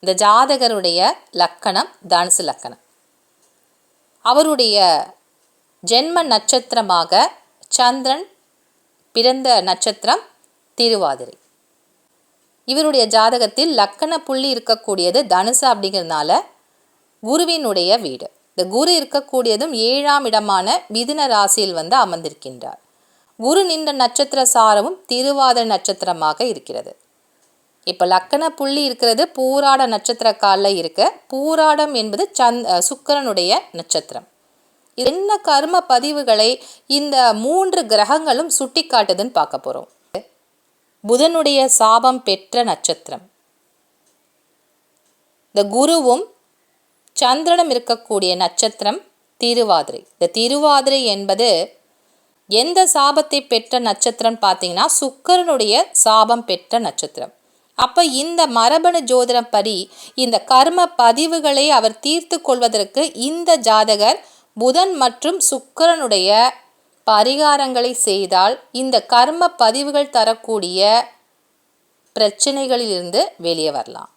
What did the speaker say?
இந்த ஜாதகருடைய லக்கணம் தனுசு லக்கணம். அவருடைய ஜென்ம நட்சத்திரமாக சந்திரன் பிறந்த நட்சத்திரம் திருவாதிரை. இவருடைய ஜாதகத்தில் லக்கண புள்ளி இருக்கக்கூடியது தனுசு அப்படிங்கிறதுனால குருவினுடைய வீடு. இந்த குரு இருக்கக்கூடியதும் 7ஆம் இடமான மிதுன ராசியில் அமர்ந்திருக்கின்றார். குரு நின்ற நட்சத்திர சாரமும் திருவாதிரை நட்சத்திரமாக இருக்கிறது. இப்போ லக்கண புள்ளி இருக்கிறது பூராட நட்சத்திர காலில் இருக்கு. பூராடம் என்பது சுக்கிரனுடைய நட்சத்திரம். என்ன கர்ம பதிவுகளை இந்த 3 கிரகங்களும் சுட்டி காட்டுதுன்னு பார்க்க போகிறோம். புதனுடைய சாபம் பெற்ற நட்சத்திரம். இந்த குருவும் சந்திரனும் இருக்கக்கூடிய நட்சத்திரம் திருவாதிரை. இந்த திருவாதிரை என்பது எந்த சாபத்தை பெற்ற நட்சத்திரம் பார்த்தீங்கன்னா சுக்கிரனுடைய சாபம் பெற்ற நட்சத்திரம். அப்போ இந்த மரபணு ஜோதிடம் படி இந்த கர்ம பதிவுகளை அவர் தீர்த்து கொள்வதற்கு இந்த ஜாதகர் புதன் மற்றும் சுக்கிரனுடைய பரிகாரங்களை செய்தால் இந்த கர்ம பதிவுகள் தரக்கூடிய பிரச்சனைகளிலிருந்து வெளியே வரலாம்.